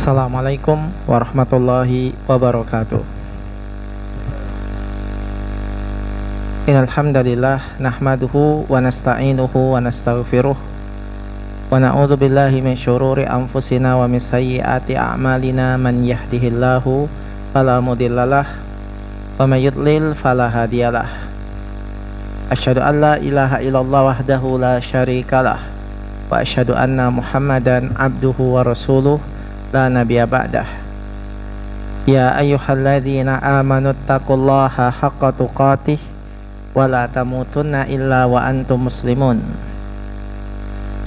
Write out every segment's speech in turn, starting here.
Assalamualaikum warahmatullahi wabarakatuh. Innal hamdalillah nahmaduhu wa nasta'inuhu wa nastaghfiruh wa na'udzu billahi min syururi anfusina wa min sayyiati a'malina. Man yahdihillahu fala mudhillalah wa may yudlil fala hadiyalah. Asyhadu an la ilaha illallah wahdahu la syarikalah wa asyhadu anna Muhammadan abduhu wa rasuluh la nabiyya ba'dah. Ya ayyuhalladzina amanu taqullaha haqqa tuqatih wa la tamutunna illa wa antum muslimun.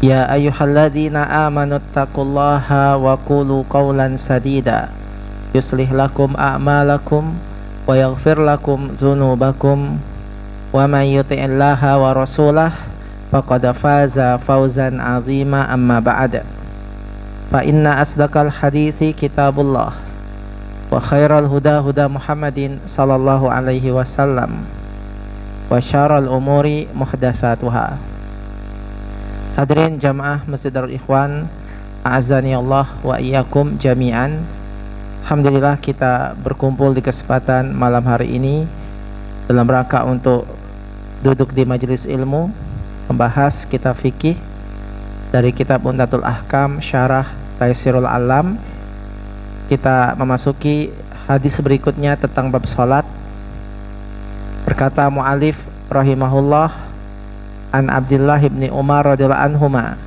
Ya ayyuhalladzina amanu taqullaha wa qulu qawlan sadida yuslih lakum a'malakum wa yaghfir lakum dzunubakum wa may yuti'illaha wa rasulahu faqad faza fawzan 'azima. Amma ba'da, fa inna asdaqal hadithi kitabullah wa khairal huda huda Muhammadin sallallahu alaihi wasallam wa syarrul umuri muhdatsatuha. Hadirin jamaah Masjid Darul Ikhwan, a'azzani Allah wa iyyakum jami'an. Alhamdulillah kita berkumpul di kesempatan malam hari ini dalam rangka untuk duduk di majelis ilmu membahas kitab fikih dari kitab Umdatul Ahkam Syarah Taysirul Alam. Kita memasuki hadis berikutnya tentang bab salat. Berkata mu'alif rahimahullah, an Abdullah bin Umar radhiyallahu anhuma,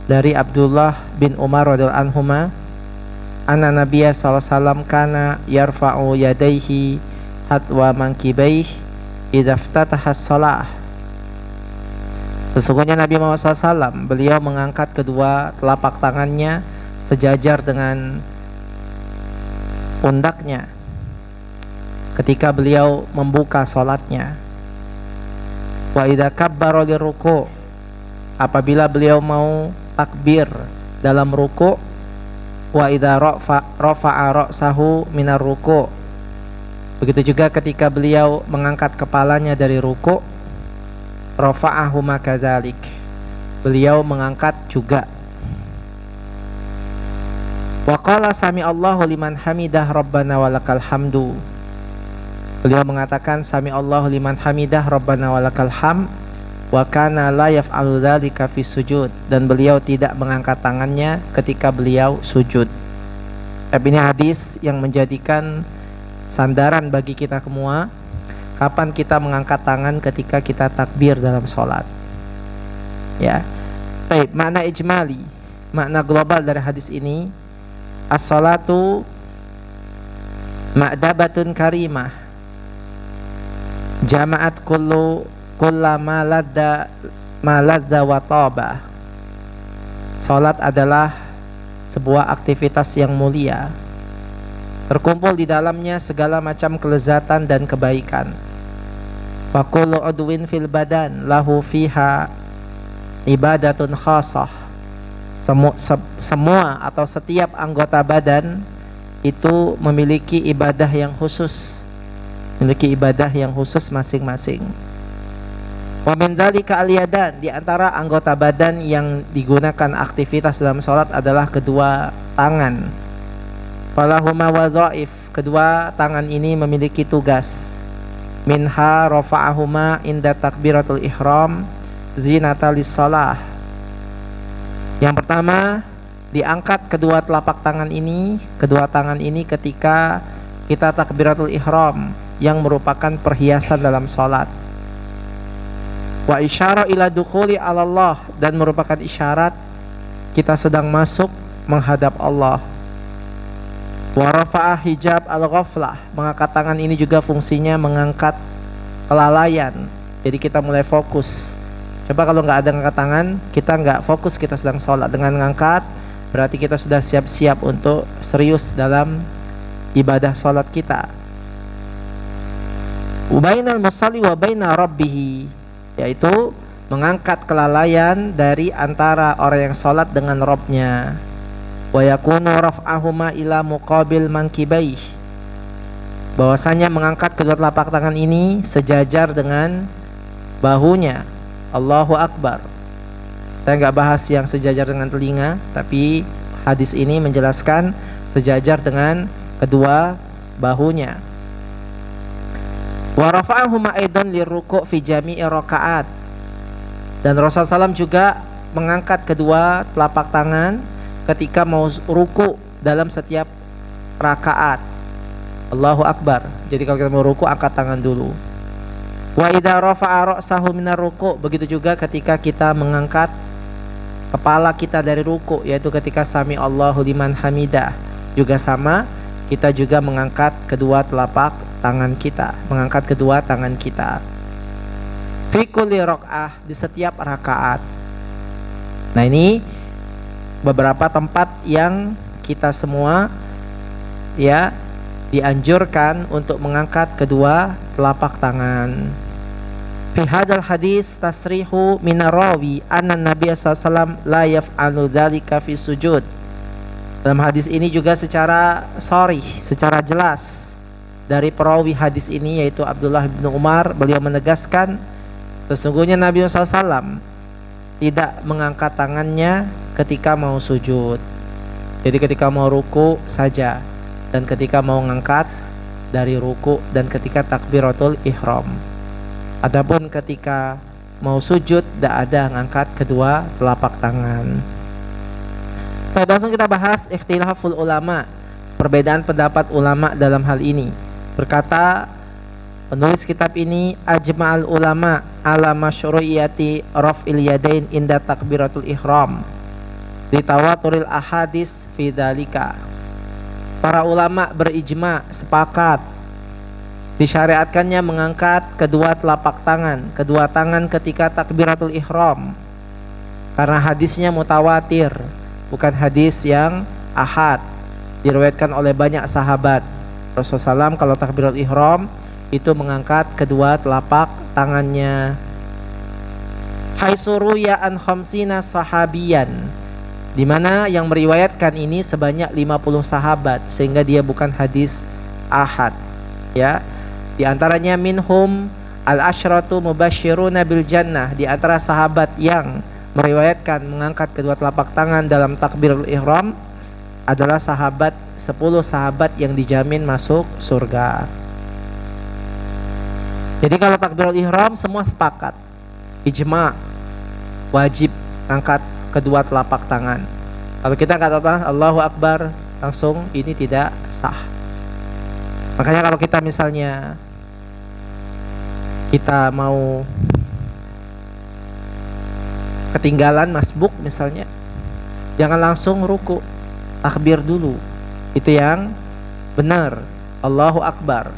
dari Abdullah bin Umar radhiyallahu anhuma, anna Nabiyya sallallahu alaihi wasallam kana yarfa'u yadayhi hatwa mankibaihi idza iftataha as-shalah. Sesungguhnya Nabi Muhammad SAW, beliau mengangkat kedua telapak tangannya sejajar dengan pundaknya ketika beliau membuka sholatnya. Wa idza kabbara liruku', apabila beliau mau takbir dalam ruku'. Wa idza rafa'a ra'sahu minar ruku', begitu juga ketika beliau mengangkat kepalanya dari ruku'. Rafa'ahuma kadzalik, beliau mengangkat juga. Wa qala sami Allahu liman hamidah rabbana walakal hamdu, beliau mengatakan sami Allahu liman hamidah rabbana walakal ham. Wa kana la yaf'alu dzalika fi sujud, dan beliau tidak mengangkat tangannya ketika beliau sujud. Ini hadis yang menjadikan sandaran bagi kita semua. Kapan kita mengangkat tangan ketika kita takbir dalam sholat? Ya, baik. Makna ijmali, makna global dari hadis ini, as-sholatu ma'dabatun karimah, jama'at kulla ma ladza wa taba. Sholat adalah sebuah aktivitas yang mulia, terkumpul di dalamnya segala macam kelezatan dan kebaikan. Faqulu udwin fil badan lahu fiha ibadatun khasah. Semua atau setiap anggota badan itu memiliki ibadah yang khusus, masing-masing. Wa min dzalika al-yadan, di antara anggota badan yang digunakan aktivitas dalam salat adalah kedua tangan. Falahuma wadhaif, kedua tangan ini memiliki tugas. Minha rafa'ahuma inda takbiratul ihram zinata lis-shalah. Yang pertama, diangkat kedua telapak tangan ini, ketika kita takbiratul ihram, yang merupakan perhiasan dalam salat. Wa isyara ila dukhuli 'ala Allah, dan merupakan isyarat kita sedang masuk menghadap Allah. Wa rafa'a hijab al-ghaflah, mengangkat tangan ini juga fungsinya mengangkat kelalaian. Jadi kita mulai fokus. Coba kalau nggak ada ngangkat tangan, kita nggak fokus, kita sedang sholat. Dengan ngangkat, berarti kita sudah siap-siap untuk serius dalam ibadah sholat kita. Ubainal musalli wa baina rabbih, yaitu mengangkat kelalaian dari antara orang yang sholat dengan Rabbnya. Wa yakunu raf'ahuma ila muqabil mankibaih, bahwasanya mengangkat kedua telapak tangan ini sejajar dengan bahunya. Allahu Akbar. Saya nggak bahas yang sejajar dengan telinga, tapi hadis ini menjelaskan sejajar dengan kedua bahunya. Wa rafa'ahuma aidan liruku' fi jami'i rakaat. Dan Rasulullah SAW juga mengangkat kedua telapak tangan ketika mau ruku dalam setiap rakaat. Allahu Akbar. Jadi kalau kita mau ruku, angkat tangan dulu. Wa idza rafa'a ra'sahu minar ruku', begitu juga ketika kita mengangkat kepala kita dari ruku, yaitu ketika sami Allahu liman hamidah. Juga sama, kita juga mengangkat kedua telapak tangan kita, mengangkat kedua tangan kita. Fi kulli raka'ah, di setiap rakaat. Nah, ini beberapa tempat yang kita semua ya dianjurkan untuk mengangkat kedua telapak tangan. Fi hadal hadis tasrihu minarawi anna Nabi sallallahu alaihi wasallam la yaf'alu dzalika fi sujud. Dalam hadis ini juga secara sharih, secara jelas dari perawi hadis ini yaitu Abdullah bin Umar, beliau menegaskan sesungguhnya Nabi sallallahu alaihi wasallam tidak mengangkat tangannya ketika mau sujud. Jadi ketika mau ruku saja, dan ketika mau ngangkat dari ruku, dan ketika takbiratul ihram. Adapun ketika mau sujud tidak ada ngangkat kedua telapak tangan. Baik, langsung kita bahas ikhtilaful ulama, perbedaan pendapat ulama dalam hal ini. Berkata penulis kitab ini, ajma'al ulama ala masyru'iyati raf'il yadain inda takbiratul ihram li tawaturil ahadis fi dzalika. Para ulama berijma, sepakat disyariatkannya mengangkat kedua telapak tangan, kedua tangan ketika takbiratul ihram, karena hadisnya mutawatir, bukan hadis yang ahad, diriwayatkan oleh banyak sahabat. Rasulullah SAW kalau takbiratul ihram itu mengangkat kedua telapak tangannya. Haisuruya an khamsina sahabiyan, di mana yang meriwayatkan ini sebanyak 50 sahabat, sehingga dia bukan hadis ahad ya. Di antaranya minhum al-asyratu mubasysyiruna bil jannah, di antara sahabat yang meriwayatkan mengangkat kedua telapak tangan dalam takbirul ihram adalah 10 sahabat yang dijamin masuk surga. Jadi kalau takbirul ihram semua sepakat, ijma, wajib angkat kedua telapak tangan. Kalau kita katakan Allahu Akbar langsung, ini tidak sah. Makanya kalau kita misalnya kita mau ketinggalan masbuk misalnya, jangan langsung ruku, takbir dulu. Itu yang benar, Allahu Akbar,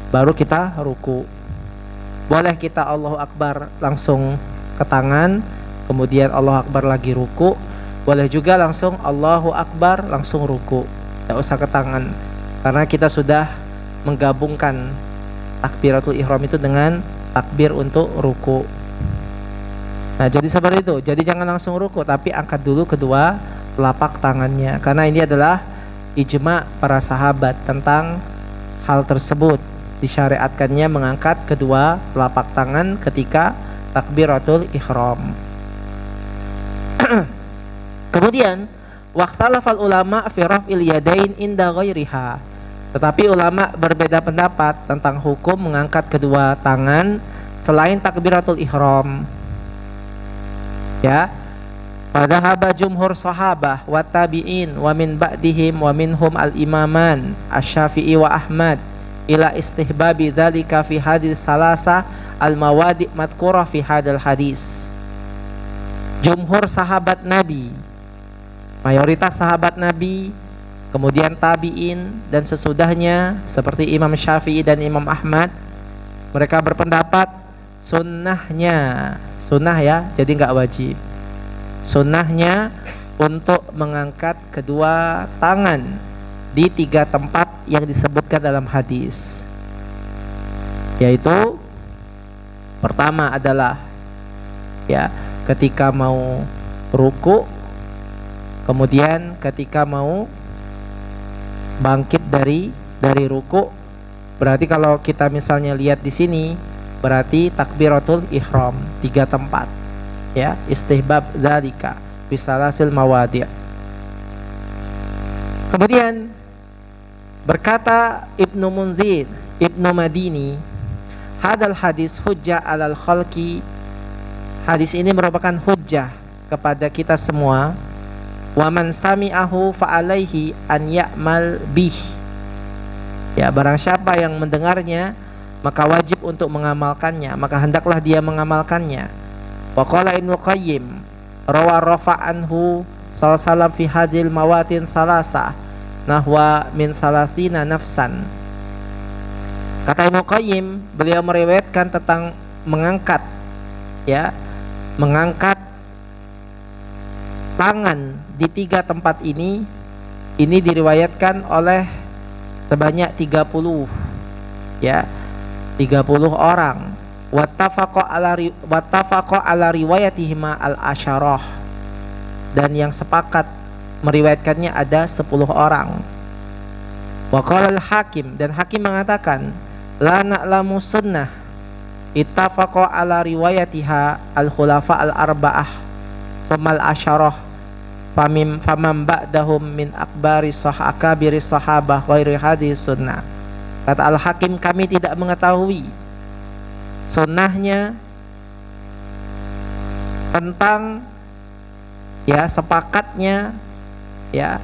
baru kita ruku. Boleh kita Allahu Akbar langsung ke tangan, kemudian Allahu Akbar lagi ruku. Boleh juga langsung Allahu Akbar langsung ruku, tidak usah ke tangan, karena kita sudah menggabungkan takbiratul ihram itu dengan takbir untuk ruku. Nah, jadi seperti itu. Jadi jangan langsung ruku, tapi angkat dulu kedua telapak tangannya, karena ini adalah ijma para sahabat tentang hal tersebut. Disyariatkannya mengangkat kedua telapak tangan ketika takbiratul ihram. Kemudian waqtalafal ulama fi raf'il yadain inda ghairiha. Tetapi ulama berbeda pendapat tentang hukum mengangkat kedua tangan selain takbiratul ihram. Ya. Padahaba jumhur sahabah wa tabi'in wa min ba'dihim wa minhum al-imaman Asy-Syafi'i wa Ahmad ila istihbabi dzalika fi hadis salasa al-mawadi' madhkurah fi hadal hadis. Jumhur sahabat Nabi, mayoritas sahabat Nabi, kemudian tabi'in dan sesudahnya seperti Imam Syafi'i dan Imam Ahmad, mereka berpendapat sunnahnya, sunnah ya, jadi nggak wajib, sunnahnya untuk mengangkat kedua tangan di 3 tempat yang disebutkan dalam hadis, yaitu pertama adalah ya ketika mau ruku, kemudian ketika mau bangkit dari ruku. Berarti kalau kita misalnya lihat di sini, berarti takbiratul ihram 3 tempat ya, istihbab dzalika bisalasil mawadi'. Kemudian berkata Ibnu Munzir, Ibnu Madini, hadal hadis hujjah alal khalqi, hadis ini merupakan hujjah kepada kita semua. Wa man sami'ahu fa'alaihi an ya'mal bih, ya, barang siapa yang mendengarnya maka wajib untuk mengamalkannya, maka hendaklah dia mengamalkannya. Wa qala Ibnu Qayyim rawa rafa'anhu sallallahu fi hadil mawatin salasa nahwa min salatina nafsan. Kata Ibnu Qayyim, beliau meriwayatkan tentang mengangkat, ya, mengangkat tangan di 3 tempat ini diriwayatkan oleh sebanyak 30, ya, 30 orang. Wattafaqo ala riwayatihima al-asyarah, dan yang sepakat meriwayatkannya ada 10 orang. Wa qala al-Hakim, dan Hakim mengatakan la na'lamu sunnah ittafaqo ala riwayatiha al-khulafa al-arba'ah famal asyarah famam ba'dahum min akbari akabiri sahabah ghairi hadis sunnah. Kata Al-Hakim, kami tidak mengetahui sunnahnya tentang, ya, sepakatnya, ya,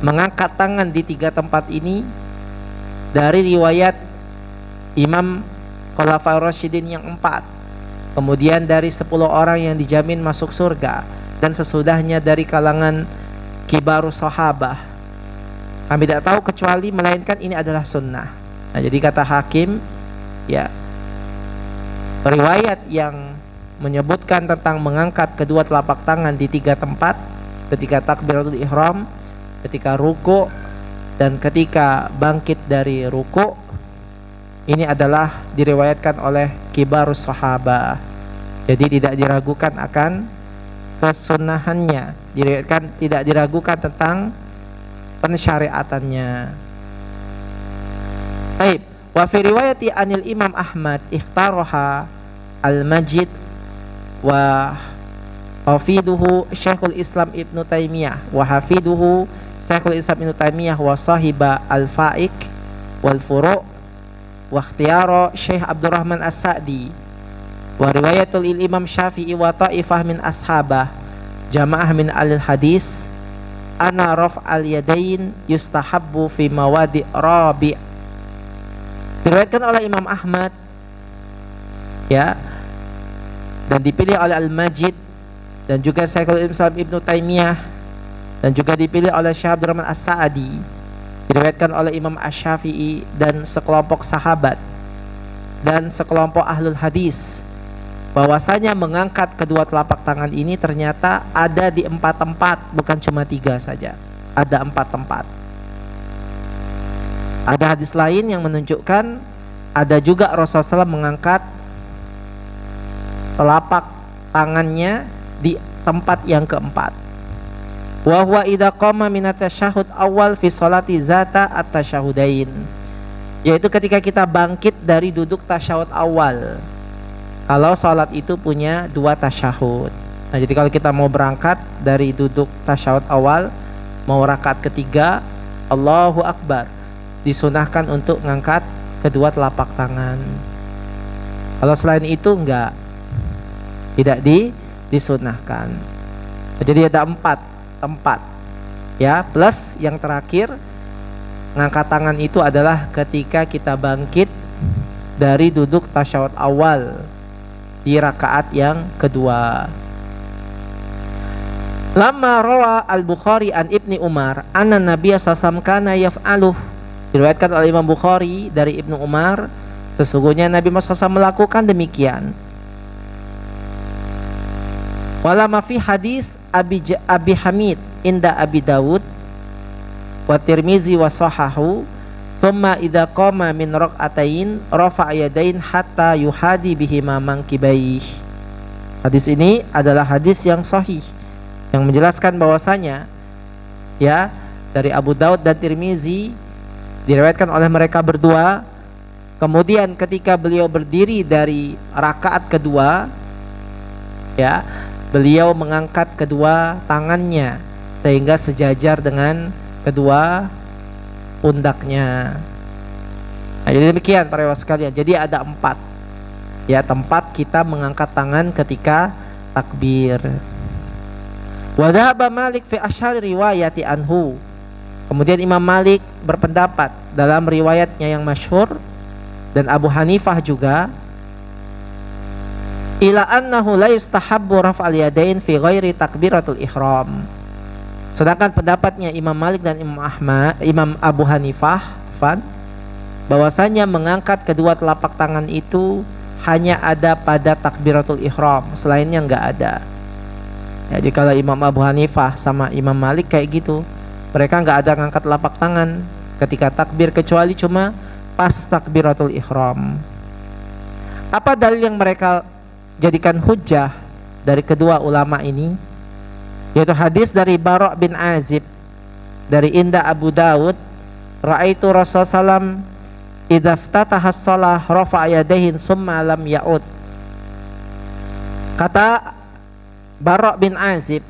mengangkat tangan di 3 tempat ini dari riwayat Imam Khulafaur Rasyidin yang 4, kemudian dari 10 orang yang dijamin masuk surga, dan sesudahnya dari kalangan kibarus sahabah. Kami tidak tahu kecuali melainkan ini adalah sunnah. Nah, jadi kata Hakim, ya, riwayat yang menyebutkan tentang mengangkat kedua telapak tangan di 3 tempat, ketika takbiratul ihram, ketika ruku, dan ketika bangkit dari ruku, ini adalah diriwayatkan oleh kibarus sahabah. Jadi tidak diragukan akan kesunahannya, tidak diragukan tentang pensyariatannya. Baik, wa fi riwayati anil Imam Ahmad ikhtaroha al-Majid wa hafiduhu Syekhul Islam Ibnu Taimiyah wa hafiduhu Syekhul Islam Ibnu Taimiyah wa sahiba al-Fa'iq wal Furu' wa ikhtiyara Syekh Abdurrahman As-Sa'di wa riwayatul Imam Syafi'i wa ta'ifah min ashabah jamaah min alil hadis ana raf'al yadain yustahabbu fi mawadi rabi'. Diriwayatkan oleh Imam Ahmad, ya, dan dipilih oleh Al-Majid, dan juga Syekhul Islam Ibnu Taimiyah, dan juga dipilih oleh Syekh Abdurrahman As-Sa'di, diriwayatkan oleh Imam Asy-Syafi'i dan sekelompok sahabat dan sekelompok ahlul hadis, bahwasanya mengangkat kedua telapak tangan ini ternyata ada di 4 tempat, bukan cuma 3 saja, ada 4 tempat. Ada hadis lain yang menunjukkan ada juga Rasulullah SAW mengangkat telapak tangannya di tempat yang keempat. Wa huwa idza qama min at-tasyahhud awal fi sholati zata at-tasyahudain, yaitu ketika kita bangkit dari duduk tasyahud awal. Kalau sholat itu punya 2 tasyahud. Nah, jadi kalau kita mau berangkat dari duduk tasyahud awal, mau rakaat ketiga, Allahu Akbar, disunahkan untuk ngangkat kedua telapak tangan. Kalau selain itu tidak disunahkan. Jadi ada 4 tempat, ya, plus yang terakhir, ngangkat tangan itu adalah ketika kita bangkit dari duduk tasyahud awal di rakaat yang kedua. Lama rawa al-Bukhari an Ibni Umar anna Nabiya sallallahu kana yaf'aluh, diriwayatkan oleh Imam Bukhari dari Ibnu Umar, sesungguhnya Nabi Muhammad SAW melakukan demikian. Walama fi hadis Abi Hamid inda Abi Dawud wa Tirmizi wa sahahu thumma idza qama min rak'atain rafa'a yadain hatta yuhadi bihima mankibaih. Hadis ini adalah hadis yang sahih yang menjelaskan bahwasanya, ya, dari Abu Daud dan Tirmizi, diriwayatkan oleh mereka berdua, kemudian ketika beliau berdiri dari rakaat kedua, ya, beliau mengangkat kedua tangannya sehingga sejajar dengan kedua pundaknya. Nah, jadi demikian para ikhwah sekalian. Jadi ada 4 ya tempat kita mengangkat tangan ketika takbir. Wa dhahaba Malik fi asyhari riwayati anhu. Kemudian Imam Malik berpendapat dalam riwayatnya yang masyhur, dan Abu Hanifah juga, ila annahu la yustahabbu raf'al yadain fi ghairi takbiratul ihram. Sedangkan pendapatnya Imam Malik dan Imam Abu Hanifah bahwasanya mengangkat kedua telapak tangan itu hanya ada pada takbiratul ihram, selainnya nggak ada. Jadi kalau Imam Abu Hanifah sama Imam Malik kayak gitu, mereka nggak ada ngangkat telapak tangan ketika takbir kecuali cuma pas takbiratul ihram. Apa dalil yang mereka jadikan hujjah dari kedua ulama ini? Yaitu hadis dari Bara' bin Azib dari Inda Abu Dawud, ra'aitu Rasulullah sallam idza ftataha shalah rafa'a yadayhi summa lam ya'ud. Kata Bara' bin Azib,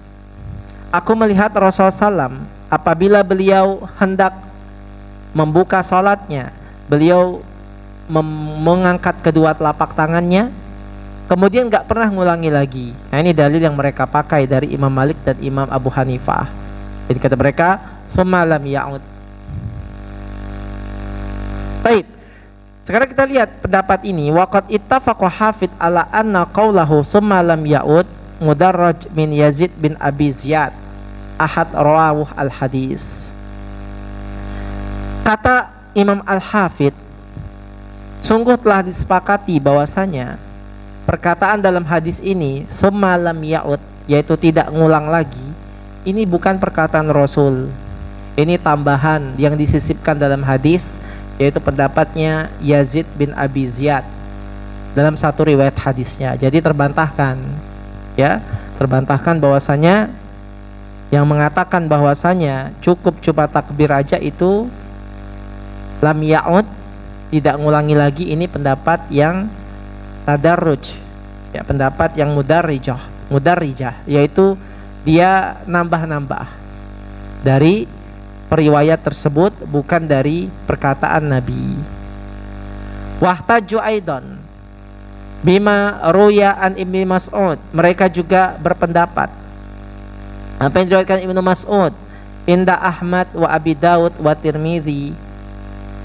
aku melihat Rasulullah sallam apabila beliau hendak membuka salatnya, beliau mengangkat kedua telapak tangannya, kemudian gak pernah ngulangi lagi. Nah, ini dalil yang mereka pakai dari Imam Malik dan Imam Abu Hanifah. Jadi kata mereka, summa lam ya'ud. Baik, sekarang kita lihat pendapat ini. Waqad ittafaqa hafid ala anna qawlahu summa lam ya'ud mudarraj min Yazid bin Abi Ziyad ahad rawawuh al-hadis. Kata Imam Al-Hafid, sungguh telah disepakati bahwasanya perkataan dalam hadis ini summa lam ya'ud, yaitu tidak ngulang lagi, ini bukan perkataan Rasul. Ini tambahan yang disisipkan dalam hadis, yaitu pendapatnya Yazid bin Abi Ziyad dalam satu riwayat hadisnya. Jadi terbantahkan, ya, terbantahkan bahwasanya yang mengatakan bahwasanya cukup cuma takbir aja itu lam ya'ud, tidak ngulangi lagi, ini pendapat yang tadarruj, ya, pendapat yang mudarrijah, yaitu dia nambah-nambah dari periwayat tersebut, bukan dari perkataan Nabi. Wahtaju aidan bima ruya an Ibnu Mas'ud, mereka juga berpendapat apa yang diriwayatkan Ibnu Mas'ud inda Ahmad wa Abi Daud wa Tirmizi,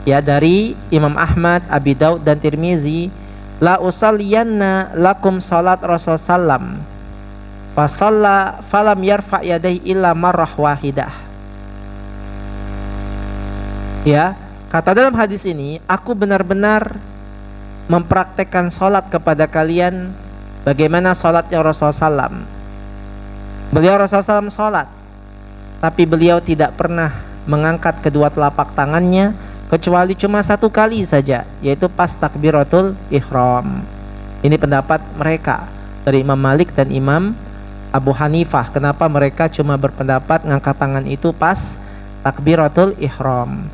ya, dari Imam Ahmad, Abi Daud dan Tirmizi, la usalliyanna lakum salat Rasul sallam fa shalla falam yarfa yadayhi illa marrah wahidah. Ya, kata dalam hadis ini, aku benar-benar mempraktekkan salat kepada kalian bagaimana salatnya Rasul sallam. Beliau Rasul sallam salat, tapi beliau tidak pernah mengangkat kedua telapak tangannya kecuali cuma satu kali saja, yaitu pas takbiratul ihram. Ini pendapat mereka dari Imam Malik dan Imam Abu Hanifah. Kenapa mereka cuma berpendapat ngangkat tangan itu pas takbiratul ihram?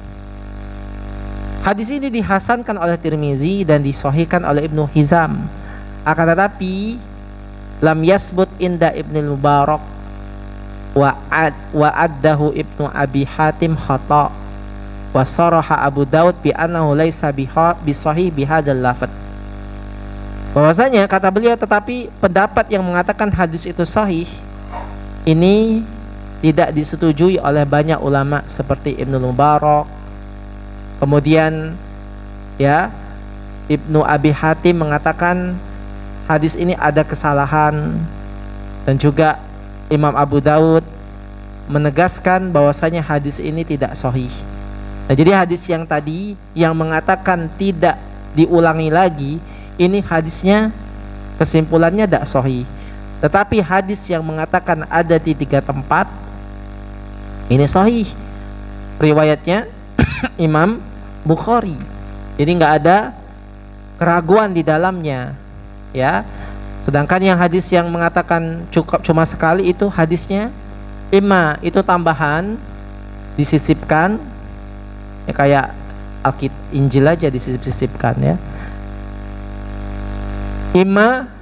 Hadis ini dihasankan oleh Tirmizi dan disahihkan oleh Ibnu Hizam. Akan tetapi lam yasbut inda Ibnu Mubarak wa addahu Ibnu Abi Hatim khata' wa saraha Abu Daud bi annahu laisa bisahih bihadzal lafaz. Bahwasanya kata beliau, tetapi pendapat yang mengatakan hadis itu sahih ini tidak disetujui oleh banyak ulama seperti Ibnu Mubarak. Kemudian, ya, Ibnu Abi Hatim mengatakan hadis ini ada kesalahan, dan juga Imam Abu Daud menegaskan bahwasanya hadis ini tidak sahih. Nah, jadi hadis yang tadi yang mengatakan tidak diulangi lagi, ini hadisnya kesimpulannya tidak sahih. Tetapi hadis yang mengatakan ada di 3 tempat, ini sahih. Riwayatnya Imam Bukhari. Jadi nggak ada keraguan di dalamnya, ya. Sedangkan yang hadis yang mengatakan cukup cuma sekali itu hadisnya imma itu tambahan disisipkan, ya, kayak Injil aja disisip-sisipkan, ya. Imma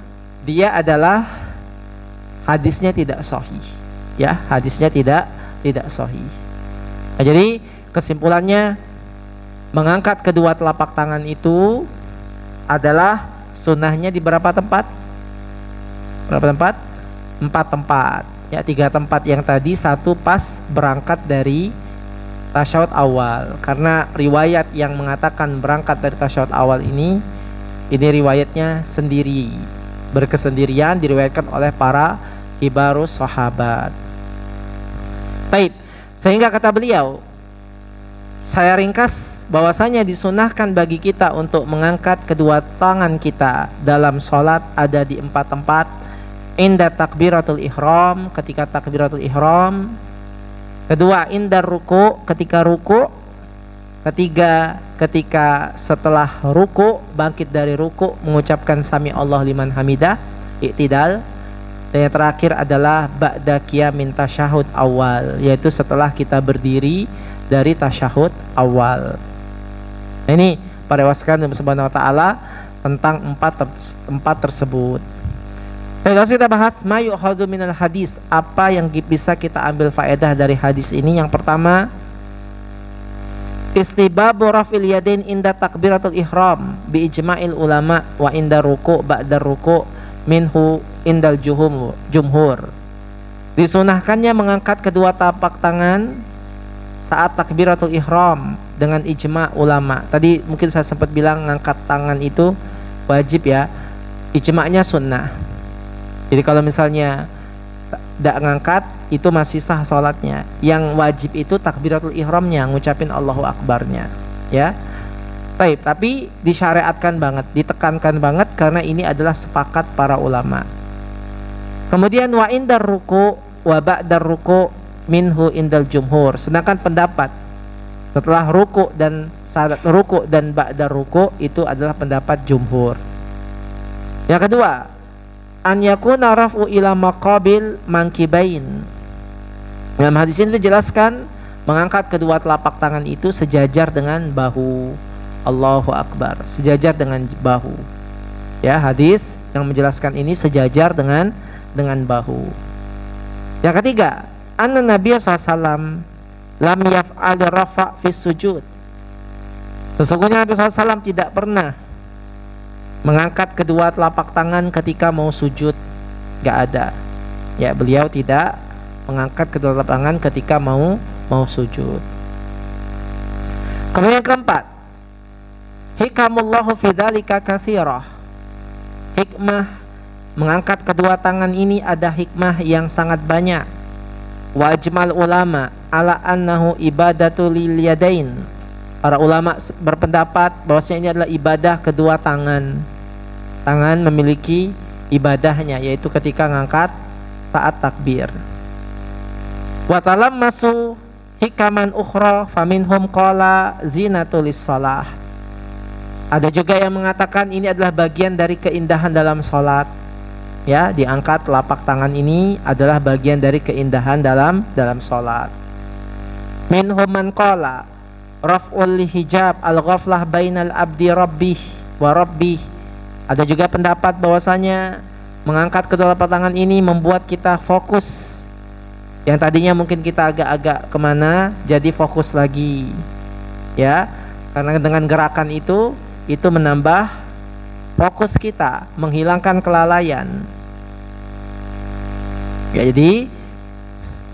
dia adalah hadisnya tidak sahih, ya, hadisnya tidak sahih. Nah, jadi kesimpulannya, mengangkat kedua telapak tangan itu adalah sunnahnya di berapa tempat? Berapa tempat? 4 tempat. Ya, 3 tempat yang tadi, 1 pas berangkat dari tasyahud awal. Karena riwayat yang mengatakan berangkat dari tasyahud awal ini riwayatnya sendiri, berkesendirian, diriwayatkan oleh para kibarus sahabat. Baik, sehingga kata beliau, saya ringkas bahwasanya disunahkan bagi kita untuk mengangkat kedua tangan kita dalam sholat ada di 4 tempat. Inda takbiratul ihram, ketika takbiratul ihram. Kedua, indar ruku, ketika ruku. Ketiga, ketika setelah ruku, bangkit dari ruku, mengucapkan sami Allah liman hamidah, i'tidal. Dan yang terakhir adalah ba'da qiyamin tasyahud awal, yaitu setelah kita berdiri dari tasyahud awal. Nah, ini para wasakan subhanahu wa ta'ala tentang empat tersebut. Baik, kita bahas ma yu'khadhu minal hadis, apa yang bisa kita ambil faedah dari hadis ini. Yang pertama, istibabu rafil yadain inda takbiratul ihram bi ijma'il ulama wa inda ruku' ba'da ruku' minhu indal jumhur. Disunahkannya mengangkat kedua tapak tangan saat takbiratul ihram dengan ijma' ulama. Tadi mungkin saya sempat bilang ngangkat tangan itu wajib ya, ijma'nya sunnah. Jadi kalau misalnya tidak ngangkat, itu masih sah sholatnya. Yang wajib itu takbiratul ihramnya, ngucapin Allahu Akbarnya, ya. Baik, tapi disyariatkan banget, ditekankan banget, karena ini adalah sepakat para ulama. Kemudian wa indar ruku wa ba'dar ruku minhu indal jumhur. Sedangkan pendapat setelah ruku dan ba'dar ruku itu adalah pendapat jumhur. Yang kedua, an yakuna raf'u ila maqabil mankibain. Dalam hadis ini dijelaskan mengangkat kedua telapak tangan itu sejajar dengan bahu. Allahu Akbar, sejajar dengan bahu. Ya, hadis yang menjelaskan ini sejajar dengan bahu. Yang ketiga, anna Nabi SAW lam yaf'al rafa' fi sujud. Sesungguhnya Nabi SAW tidak pernah mengangkat kedua telapak tangan ketika mau sujud, gak ada. Ya, beliau tidak mengangkat kedua telapak tangan ketika mau sujud. Kemudian yang keempat, hikamullahu fi dzalika katsirah. Hikmah mengangkat kedua tangan ini ada hikmah yang sangat banyak. Wa ajmal ulama ala annahu ibadatu lil yadain. Para ulama berpendapat bahwasanya ini adalah ibadah kedua tangan. Tangan memiliki ibadahnya, yaitu ketika ngangkat saat takbir. Wa talammasu hikaman ukhra faminhum qala zinatul shalah. Ada juga yang mengatakan ini adalah bagian dari keindahan dalam salat. Ya, diangkat telapak tangan ini adalah bagian dari keindahan dalam salat. Minhum man qala raf'ul hijab al-ghaflah bainal abdi rabbih wa rabbih. Ada juga pendapat bahwasanya mengangkat kedua telapak tangan ini membuat kita fokus. Yang tadinya mungkin kita agak-agak kemana, jadi fokus lagi. Ya, karena dengan gerakan itu menambah fokus kita, menghilangkan kelalaian. Ya, jadi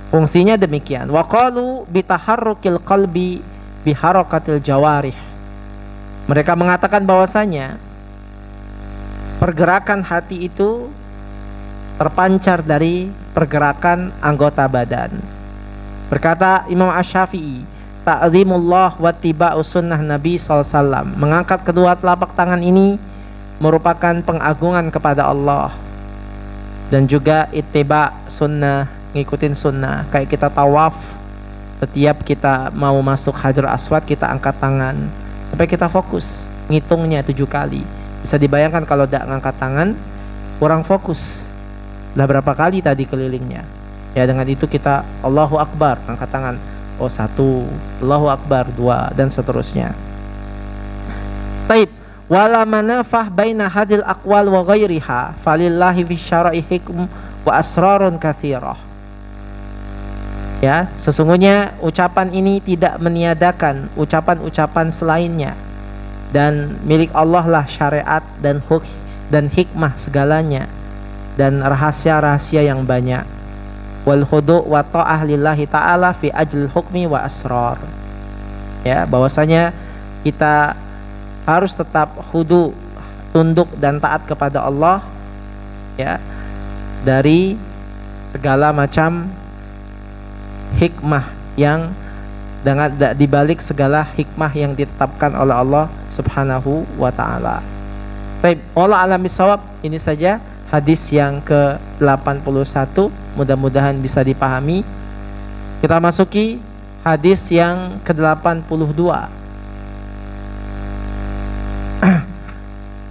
fungsinya demikian. Wa qalu bitaharrukil qalbi biharakatil jawarih. Mereka mengatakan bahwasanya pergerakan hati itu terpancar dari pergerakan anggota badan. Berkata Imam Asy-Syafi'i, ta'zimullah wa tiba'u sunnah Nabi SAW. Mengangkat kedua telapak tangan ini merupakan pengagungan kepada Allah, dan juga ittiba sunnah, ngikutin sunnah. Kayak kita tawaf, setiap kita mau masuk Hajar Aswad kita angkat tangan supaya kita fokus, ngitungnya 7 kali. Bisa dibayangkan kalau tidak ngangkat tangan, kurang fokus. Lah berapa kali tadi kelilingnya? Ya, dengan itu kita Allahu Akbar, angkat tangan. Oh, 1, Allahu Akbar 2, dan seterusnya. Taib, wala manafah baina hadil aqwal wa ghairiha falillahi fi syara'i hikm wa asrarun katsirah. Ya, sesungguhnya ucapan ini tidak meniadakan ucapan-ucapan selainnya, dan milik Allah lah syariat dan hikmah segalanya, dan rahasia-rahasia yang banyak. Wal khudu' wa ta'ah lillahi ta'ala fi ajl hukmi wa asrar. Ya, bahwasanya kita harus tetap khudu, tunduk dan taat kepada Allah, ya, dari segala macam hikmah yang dengan dibalik segala hikmah yang ditetapkan oleh Allah Subhanahu wa taala. Baik, wallahu a'lam bishawab. Ini saja hadis yang ke-81, mudah-mudahan bisa dipahami. Kita masuki hadis yang ke-82.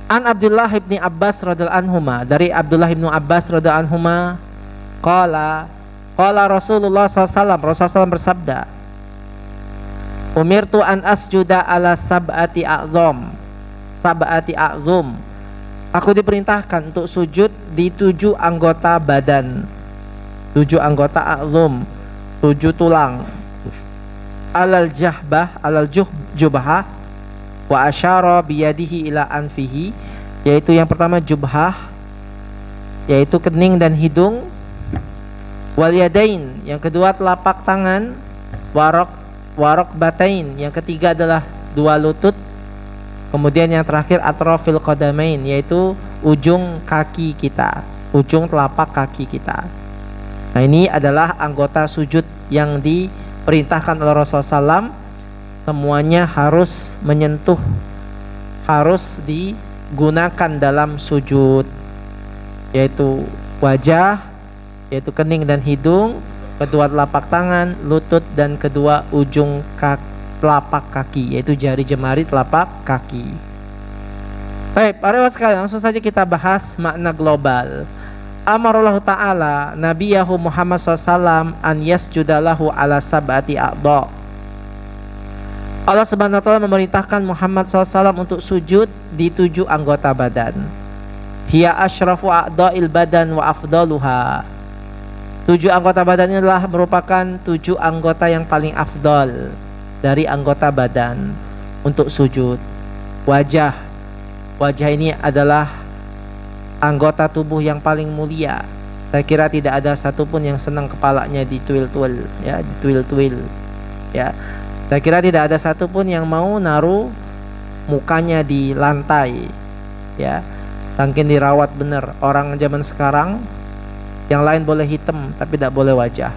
An Abdullah ibni Abbas radhiyallahu anhuma, dari Abdullah ibnu Abbas radhiyallahu anhuma, qala Rasulullah SAW, Rasulullah SAW bersabda, umirtu an asjuda ala sab'ati a'zum. Aku diperintahkan untuk sujud di 7 anggota badan, 7 anggota a'zum, 7 tulang. Alal jubhah wa asyara biyadihi ila anfihi, yaitu yang pertama jubhah, yaitu kening dan hidung. Wal yadain, yang kedua telapak tangan. Warok batain, yang ketiga adalah 2 lutut. Kemudian yang terakhir atrofil qadamain, yaitu ujung kaki kita, ujung telapak kaki kita. Nah, ini adalah anggota sujud yang diperintahkan oleh Rasulullah SAW. Semuanya harus menyentuh, harus digunakan dalam sujud, yaitu wajah, yaitu kening dan hidung, kedua telapak tangan, lutut, dan kedua ujung telapak kaki, yaitu jari jemari telapak kaki. Baik, para sekalian, langsung saja kita bahas makna global. Amarullahu ta'ala nabiyahu Muhammad SAW an yasjudalahu ala sab'ati a'dha. Allah Subhanahu wa ta'ala memerintahkan Muhammad SAW untuk sujud di 7 anggota badan. Hiya asyrafu a'dha'il badan wa afdaluha. 7 anggota badan ini adalah merupakan 7 anggota yang paling afdal dari anggota badan untuk sujud. Wajah ini adalah anggota tubuh yang paling mulia. Saya kira tidak ada satupun yang senang kepalanya dituil-tuil, ya, dituil-tuil, ya. Saya kira tidak ada satupun yang mau naruh mukanya di lantai, ya. Saking dirawat bener. Orang zaman sekarang yang lain boleh hitam tapi tidak boleh wajah,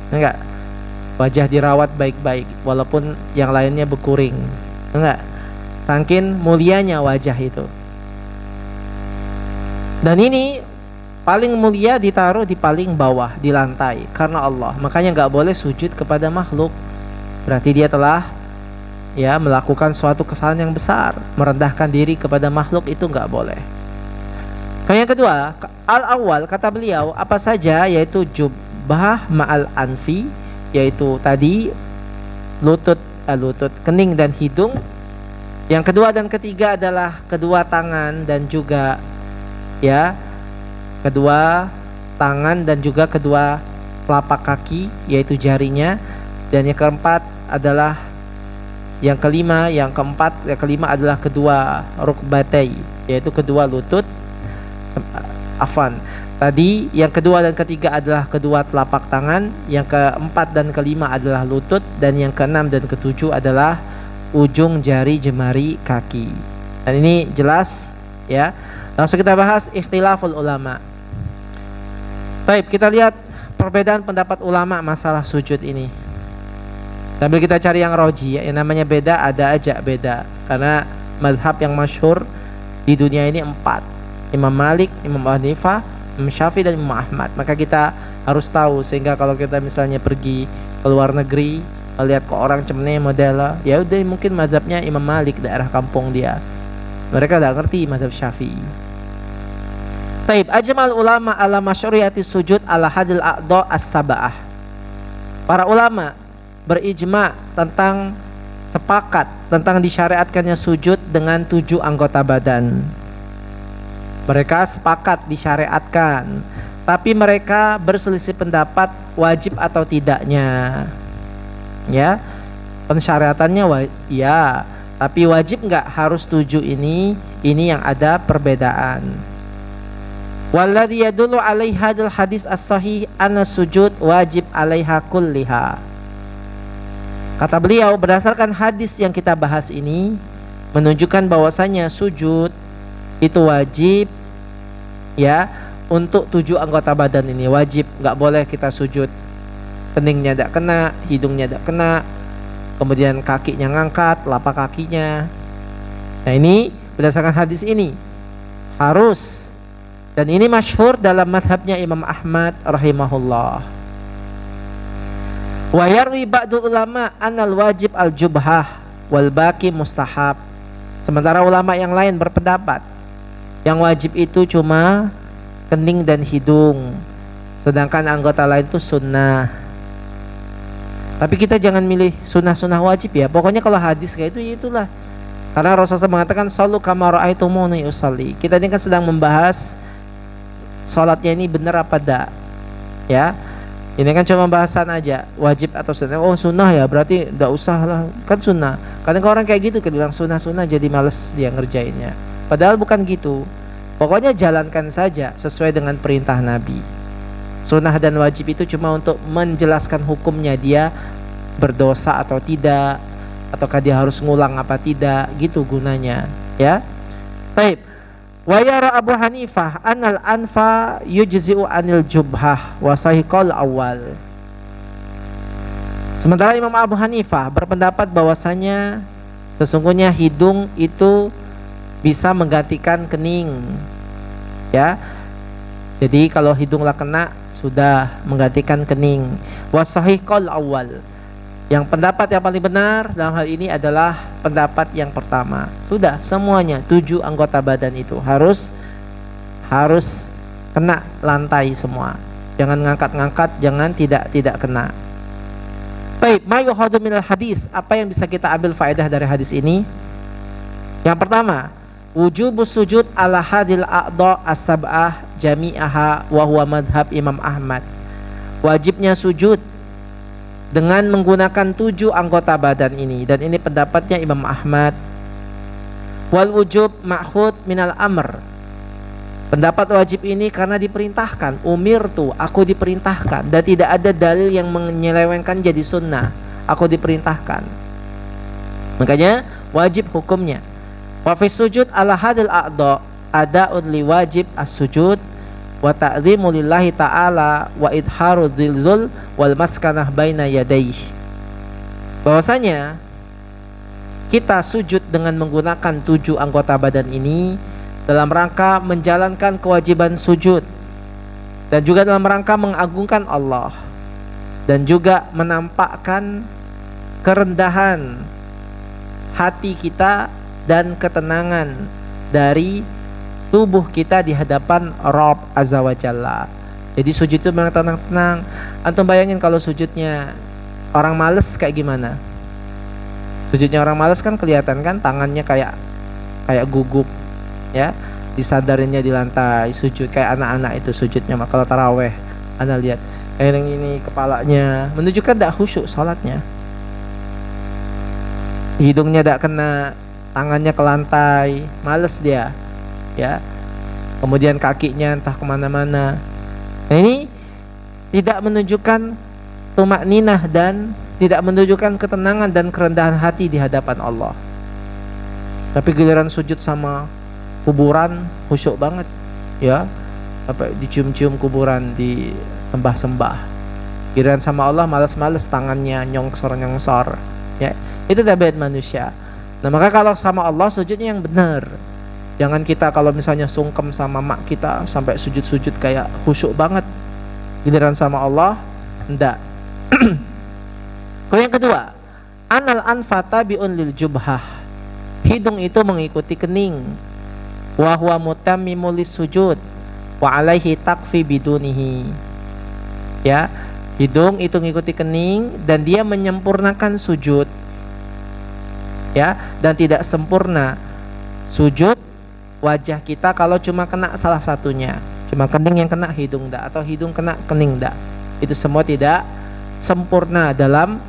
enggak. Wajah dirawat baik-baik walaupun yang lainnya berkuring, enggak. Saking mulianya wajah itu. Dan ini paling mulia ditaruh di paling bawah, di lantai, karena Allah. Makanya enggak boleh sujud kepada makhluk. Berarti dia telah, ya, melakukan suatu kesalahan yang besar. Merendahkan diri kepada makhluk itu enggak boleh. Yang kedua, al-awwal, kata beliau, apa saja, yaitu jubah ma'al anfi, yaitu tadi lutut, kening dan hidung. Yang kedua dan ketiga adalah kedua tangan dan juga, ya, kedua tangan dan juga kedua telapak kaki, yaitu jarinya. Dan yang keempat adalah yang kelima adalah kedua rukbatai, yaitu kedua lutut. Tadi yang kedua dan ketiga adalah kedua telapak tangan, yang keempat dan kelima adalah lutut, dan yang keenam dan ketujuh adalah ujung jari jemari kaki. Dan ini jelas, ya. Langsung kita bahas ikhtilaful ulama. Baik, kita lihat perbedaan pendapat ulama masalah sujud ini. Sambil kita cari yang roji, ya, yang namanya beda, ada aja beda. Karena mazhab yang masyhur di dunia ini 4. Imam Malik, Imam Abu Hanifah, Imam Syafi'i, dan Imam Ahmad. Maka kita harus tahu, sehingga kalau kita misalnya pergi ke luar negeri, lihat ke orang cemene model, ya udah mungkin mazhabnya Imam Malik, daerah kampung dia. Mereka tidak ngerti mazhab Syafi'i. Baik, ajmal ulama ala masyru'iyati sujud ala hadil a'dha as-sab'ah. Para ulama berijma tentang, sepakat tentang disyariatkannya sujud dengan 7 anggota badan. Mereka sepakat disyariatkan tapi mereka berselisih pendapat wajib atau tidaknya. Ya, pensyariatannya ya, tapi wajib nggak, harus 7 ini yang ada perbedaan. Walladhi yadullu alaihi hadal hadis as-sahih anna sujud wajib alaiha kulliha. Kata beliau, berdasarkan hadis yang kita bahas ini menunjukkan bahwasanya sujud itu wajib ya untuk 7 anggota badan ini, wajib, nggak boleh kita sujud keningnya tidak kena, hidungnya tidak kena, kemudian kakinya ngangkat, telapak kakinya. Nah, ini berdasarkan hadis ini harus, dan ini masyhur dalam madhabnya Imam Ahmad rahimahullah. Wa yarwi ba'dul ulama annal wajib al-jubhah wal baqi mustahab. Sementara ulama yang lain berpendapat yang wajib itu cuma kening dan hidung, sedangkan anggota lain itu sunnah. Tapi kita jangan milih sunnah-sunnah wajib ya. Pokoknya kalau hadis kayak itu, ya itulah. Karena Rasulullah mengatakan sallu kama ra'aitumuni usalli. Kita ini kan sedang membahas salatnya ini benar apa tidak. Ya. Ini kan cuma bahasan aja, wajib atau sunnah. Oh, sunnah ya, berarti tidak usah lah. Kan sunnah. Kadang orang kayak gitu, bilang sunnah-sunnah jadi males dia ngerjainnya. Padahal bukan gitu. Pokoknya jalankan saja sesuai dengan perintah Nabi. Sunnah dan wajib itu cuma untuk menjelaskan hukumnya, dia berdosa atau tidak, ataukah dia harus ngulang apa tidak, gitu gunanya, ya. Baik. Wa yara Abu Hanifah anal anfa yujzi'u anil jubhah wa sahiqal awal. Sementara Imam Abu Hanifah berpendapat bahwasanya sesungguhnya hidung itu bisa menggantikan kening, ya. Jadi kalau hidunglah kena, sudah menggantikan kening. Wasahih qaul awal. Yang pendapat yang paling benar dalam hal ini adalah pendapat yang pertama. Sudah semuanya 7 anggota badan itu harus kena lantai semua. Jangan ngangkat-ngangkat, jangan tidak kena. Baik, ma yuhadu minal hadis. Apa yang bisa kita ambil faedah dari hadis ini? Yang pertama, wujubus sujud ala hadil a'dha as-sab'ah jami'aha wa huwa madhab Imam Ahmad. Wajibnya sujud dengan menggunakan 7 anggota badan ini, dan ini pendapatnya Imam Ahmad. Wal wujub ma'khud minal amr. Pendapat wajib ini karena diperintahkan, umirtu, aku diperintahkan, dan tidak ada dalil yang menyelewengkan jadi sunnah, aku diperintahkan. Makanya wajib hukumnya. Wa fi sujud ala hadil a'dha ada'un li wajib as-sujud wa ta'zimu lillahi ta'ala wa idharu dzilzul wal maskanah baina yadayhi. Bahwasanya kita sujud dengan menggunakan 7 anggota badan ini dalam rangka menjalankan kewajiban sujud, dan juga dalam rangka mengagungkan Allah, dan juga menampakkan kerendahan hati kita dan ketenangan dari tubuh kita di hadapan Rabb Azza wa Jalla. Jadi sujud itu memang tenang-tenang. Antum bayangin kalau sujudnya orang males kayak gimana? Sujudnya orang males kan kelihatan kan, tangannya kayak gugup, ya, disadarinnya di lantai, sujud kayak anak-anak itu sujudnya. Kalau taraweh, Anda lihat kayak ini kepalanya, menunjukkan tidak khusyuk salatnya. Hidungnya tidak kena, tangannya ke lantai, males dia, ya. Kemudian kakinya entah kemana-mana. Nah, ini tidak menunjukkan tumakninah dan tidak menunjukkan ketenangan dan kerendahan hati di hadapan Allah. Tapi giliran sujud sama kuburan khusyuk banget, ya. Sampai dicium-cium kuburan, disembah-sembah. Giliran sama Allah malas-malas, tangannya nyongsor-nyongsor, ya. Itu tabiat manusia. Nah, maka kalau sama Allah sujudnya yang benar. Jangan kita kalau misalnya sungkem sama mak kita sampai sujud-sujud kayak khusyuk banget. Giliran sama Allah enggak. Kalau yang kedua, anal anfa tabi'un lil jubhah. Hidung itu mengikuti kening. Wa huwa mutammimul sujud wa alaihi takfi bidunihi. Ya, hidung itu mengikuti kening dan dia menyempurnakan sujud. Ya, dan tidak sempurna sujud wajah kita kalau cuma kena salah satunya. Cuma kening yang kena, hidung enggak, atau hidung kena, kening enggak. Itu semua tidak sempurna dalam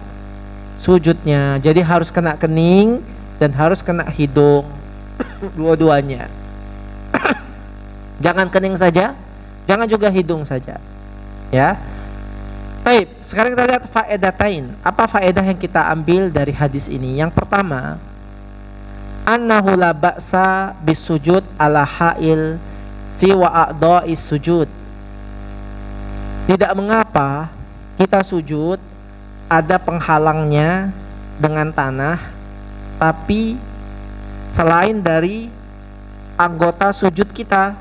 sujudnya. Jadi harus kena kening dan harus kena hidung, dua-duanya. Jangan kening saja, jangan juga hidung saja. Ya. Baik, sekarang kita lihat faedatain. Apa faedah yang kita ambil dari hadis ini? Yang pertama, annahu la ba'sa bisujud ala ha'il siwa a'dha'is sujud. Tidak mengapa kita sujud ada penghalangnya dengan tanah, tapi selain dari anggota sujud kita,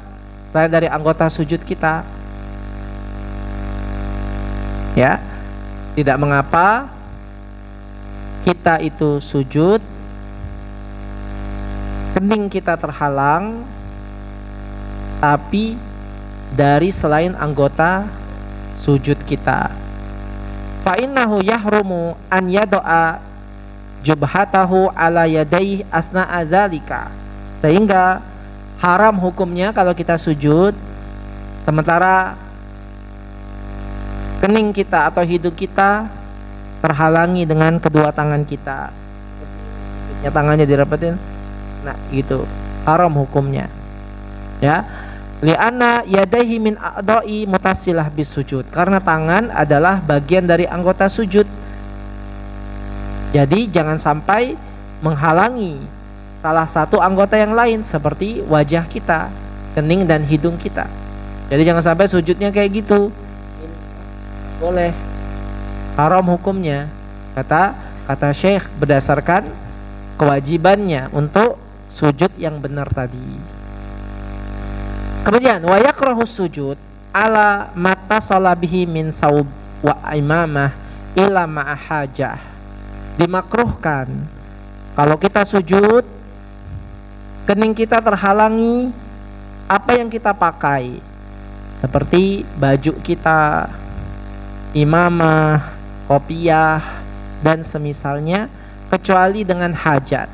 ya, tidak mengapa kita itu sujud, kening kita terhalang, tapi dari selain anggota sujud kita. Fa innahu yahrumu an yada'a jubhatahu ala yadayhi asna'a dzalika. Sehingga haram hukumnya kalau kita sujud sementara kening kita atau hidung kita terhalangi dengan kedua tangan kita. Ya, tangannya dirapetin. Nah, gitu. Haram hukumnya. Ya. Li'anna yadaihi min a'dha'i mutasilah bis sujud. Karena tangan adalah bagian dari anggota sujud. Jadi jangan sampai menghalangi salah satu anggota yang lain seperti wajah kita, kening dan hidung kita. Jadi jangan sampai sujudnya kayak gitu. Boleh, haram hukumnya, kata Syekh, berdasarkan kewajibannya untuk sujud yang benar tadi. Kemudian wa yakrahu sujud ala mata salabihi min saub wa imamah ila ma'ahajah. Dimakruhkan kalau kita sujud kening kita terhalangi apa yang kita pakai, seperti baju kita, imamah, kopiah, dan semisalnya, kecuali dengan hajat.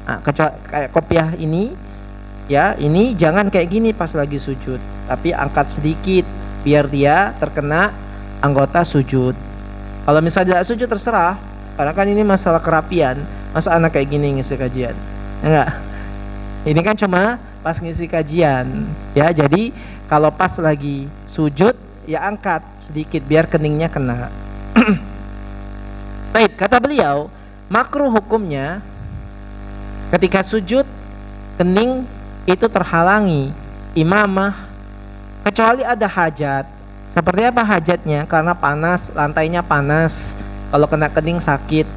Nah, kecuali kayak kopiah ini, ya, ini jangan kayak gini pas lagi sujud, tapi angkat sedikit biar dia terkena anggota sujud. Kalau misalnya tidak sujud terserah, karena kan ini masalah kerapian. Masa anak kayak gini ngisi kajian? Enggak. Ini kan cuma pas ngisi kajian, ya. Jadi kalau pas lagi sujud, ya angkat sedikit biar keningnya kena. Baik, kata beliau, makruh hukumnya ketika sujud kening itu terhalangi imamah kecuali ada hajat. Seperti apa hajatnya? Karena panas, lantainya panas, kalau kena kening sakit,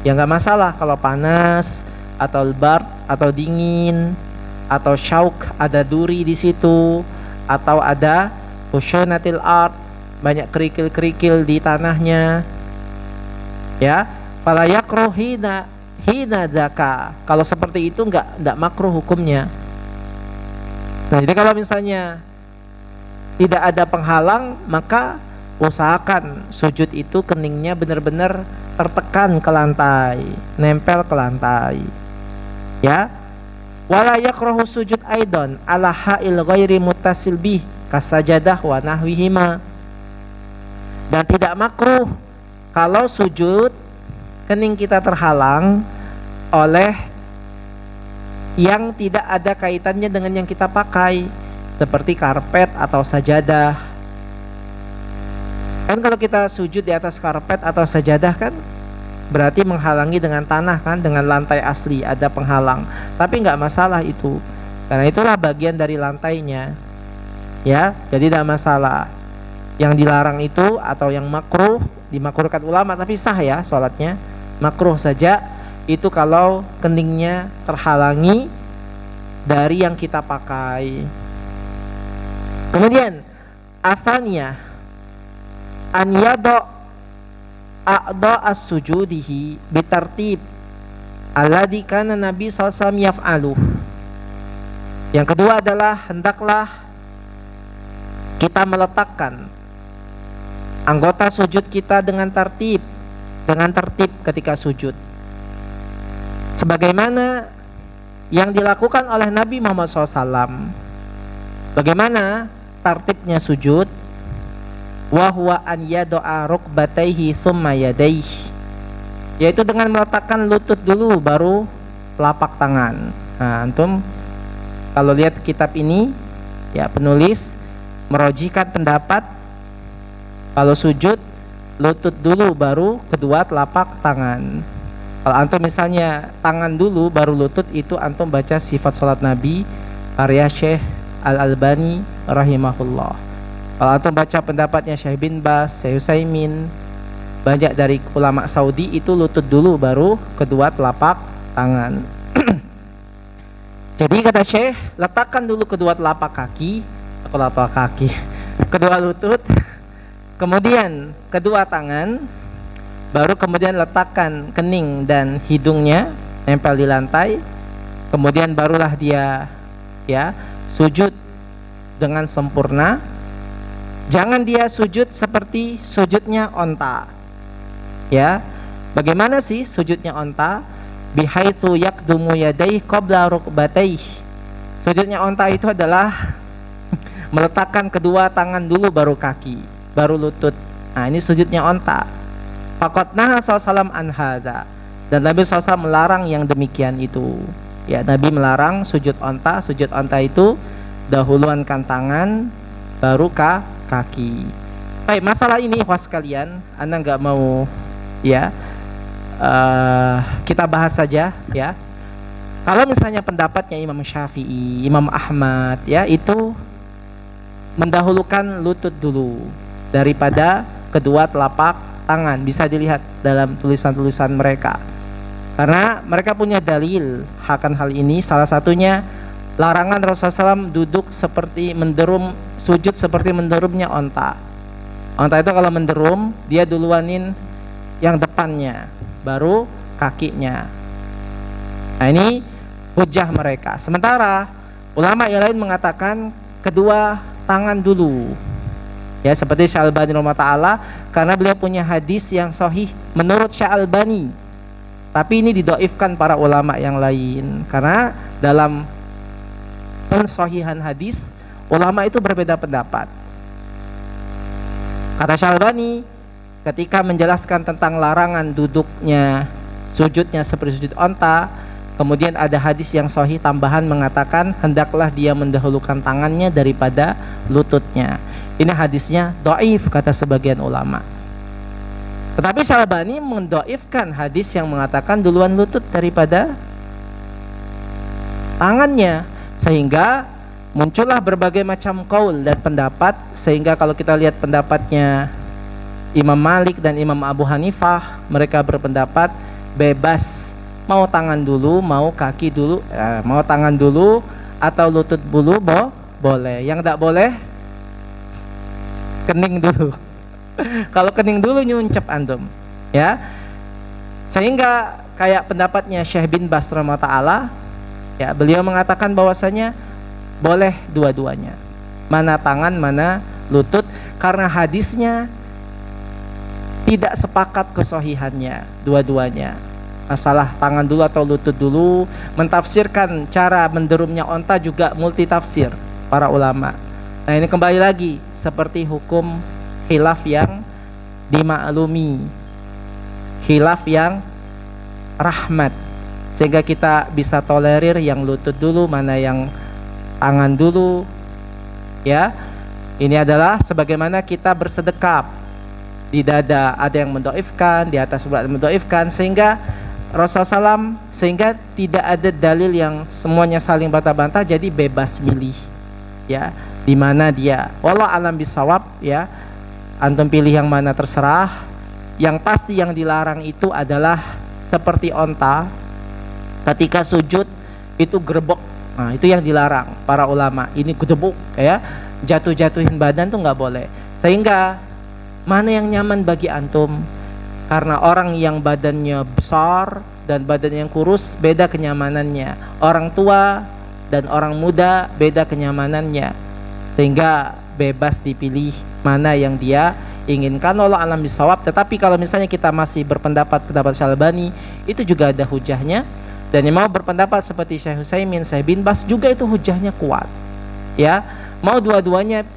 ya nggak masalah. Kalau panas atau lebar atau dingin atau syauk, ada duri di situ, atau ada khushunatil ard, banyak kerikil-kerikil di tanahnya, ya, fala yakruh hina dzaka. Kalau seperti itu enggak makruh hukumnya. Nah, jadi kalau misalnya tidak ada penghalang, maka usahakan sujud itu keningnya benar-benar tertekan ke lantai, nempel ke lantai, ya. Wala yakrahu sujud aidan ala ha'il ghairi muttasil bih kasajadah wa nahwihima. Dan tidak makruh kalau sujud kening kita terhalang oleh yang tidak ada kaitannya dengan yang kita pakai, seperti karpet atau sajadah. Kan kalau kita sujud di atas karpet atau sajadah kan berarti menghalangi dengan tanah kan, dengan lantai asli ada penghalang. Tapi nggak masalah itu, karena itulah bagian dari lantainya, ya. Jadi tidak masalah. Yang dilarang itu atau yang makruh, dimakruhkan ulama tapi sah ya sholatnya, makruh saja itu kalau keningnya terhalangi dari yang kita pakai. Kemudian asalnya an yado a'da as-sujudihi bitartib alladhi kana Nabi SAW yaf'aluh. Yang kedua adalah hendaklah kita meletakkan anggota sujud kita dengan tertib ketika sujud, sebagaimana yang dilakukan oleh Nabi Muhammad SAW. Bagaimana tartibnya sujud, wa huwa an yado'a rukbatayhi thumma yadayhi, yaitu dengan meletakkan lutut dulu baru telapak tangan. Nah, antum kalau lihat kitab ini ya, penulis merojikan pendapat kalau sujud lutut dulu baru kedua telapak tangan. Kalau antum misalnya tangan dulu baru lutut, itu antum baca Sifat Salat Nabi karya Syekh Al-Albani rahimahullah. Kalau antum baca pendapatnya Syekh bin Bas, Syekh Utsaimin, banyak dari ulama Saudi, itu lutut dulu baru kedua telapak tangan. Jadi kata Syekh, letakkan dulu kedua telapak kaki, kedua lutut, kemudian kedua tangan, baru kemudian letakkan kening dan hidungnya nempel di lantai, kemudian barulah dia ya sujud dengan sempurna. Jangan dia sujud seperti sujudnya onta. Ya, bagaimana sih sujudnya onta? Bihaitsu yaqdumu yadayhi qabla rukbatayhi. Sujudnya onta itu adalah meletakkan kedua tangan dulu baru kaki, baru lutut. Nah, ini sujudnya onta. Faqad naha sallallahu an hadza. Dan Nabi SAW melarang yang demikian itu. Ya, Nabi melarang sujud onta. Sujud onta itu dahuluankan tangan baru kaki. Baik, masalah ini ikhwas sekalian, Anda nggak mau ya kita bahas saja ya. Kalau misalnya pendapatnya Imam Syafi'i, Imam Ahmad ya, itu mendahulukan lutut dulu daripada kedua telapak tangan. Bisa dilihat dalam tulisan-tulisan mereka, karena mereka punya dalil akan hal ini. Salah satunya larangan Rasulullah SAW duduk seperti menderum, sujud seperti menderumnya onta. Onta itu kalau menderum, dia duluanin yang depannya, baru kakinya. Nah, ini hujah mereka. Sementara ulama yang lain mengatakan kedua tangan dulu. Ya, seperti Syalbani rahimahullah, karena beliau punya hadis yang sahih menurut Syalbani. Tapi ini didoifkan para ulama yang lain, karena dalam pensahihan hadis ulama itu berbeda pendapat. Kata Syalbani ketika menjelaskan tentang larangan duduknya, sujudnya seperti sujud onta, kemudian ada hadis yang sahih tambahan mengatakan hendaklah dia mendahulukan tangannya daripada lututnya. Ini hadisnya dhaif kata sebagian ulama. Tetapi Syalbani mendoifkan hadis yang mengatakan duluan lutut daripada tangannya, sehingga muncullah berbagai macam qaul dan pendapat. Sehingga kalau kita lihat pendapatnya Imam Malik dan Imam Abu Hanifah, mereka berpendapat bebas, mau tangan dulu, mau kaki dulu, mau tangan dulu atau lutut dulu boleh. Yang tidak boleh kening dulu. Kalau kening dulu nyuncep antum, ya. Sehingga kayak pendapatnya Syekh bin Bas rahimahullah, ya, beliau mengatakan bahwasanya boleh dua-duanya, mana tangan mana lutut, karena hadisnya tidak sepakat kesahihannya dua-duanya. Masalah tangan dulu atau lutut dulu, mentafsirkan cara menderumnya onta juga multitafsir para ulama. Nah, ini kembali lagi seperti hukum khilaf yang dimaklumi, khilaf yang rahmat, sehingga kita bisa tolerir yang lutut dulu, mana yang tangan dulu. Ya, ini adalah sebagaimana kita bersedekap di dada, ada yang mendoifkan, di atas berat mendoifkan, sehingga Rasulullah SAW, sehingga tidak ada dalil yang semuanya saling bantah-bantah, jadi bebas milih ya, di mana dia. Wallahu alam bisawab ya, antum pilih yang mana terserah. Yang pasti yang dilarang itu adalah seperti onta ketika sujud itu gerbok. Nah, itu yang dilarang para ulama. Ini gedebuk ya, jatuh-jatuhin badan tuh nggak boleh. Sehingga mana yang nyaman bagi antum? Karena orang yang badannya besar dan badan yang kurus beda kenyamanannya. Orang tua dan orang muda beda kenyamanannya. Sehingga bebas dipilih mana yang dia inginkan. Allah alam bisawab. Tetapi kalau misalnya kita masih berpendapat Syalbani, itu juga ada hujahnya. Dan yang mau berpendapat seperti Syekh Utsaimin, Syekh bin Bas juga itu hujahnya kuat. Ya, mau dua-duanya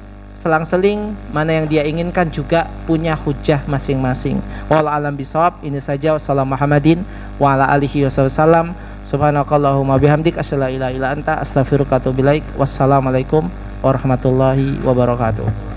selang-seling, mana yang dia inginkan juga punya hujah masing-masing. Wallahu alam bisawab. Ini saja. Wassalamu Muhammadin wa ala alihi wasallam. Subhanakallahumma bihamdik asyhadu an la ilaha illa anta astaghfiruka wa atubu ilaik. Wassalamualaikum warahmatullahi wabarakatuh.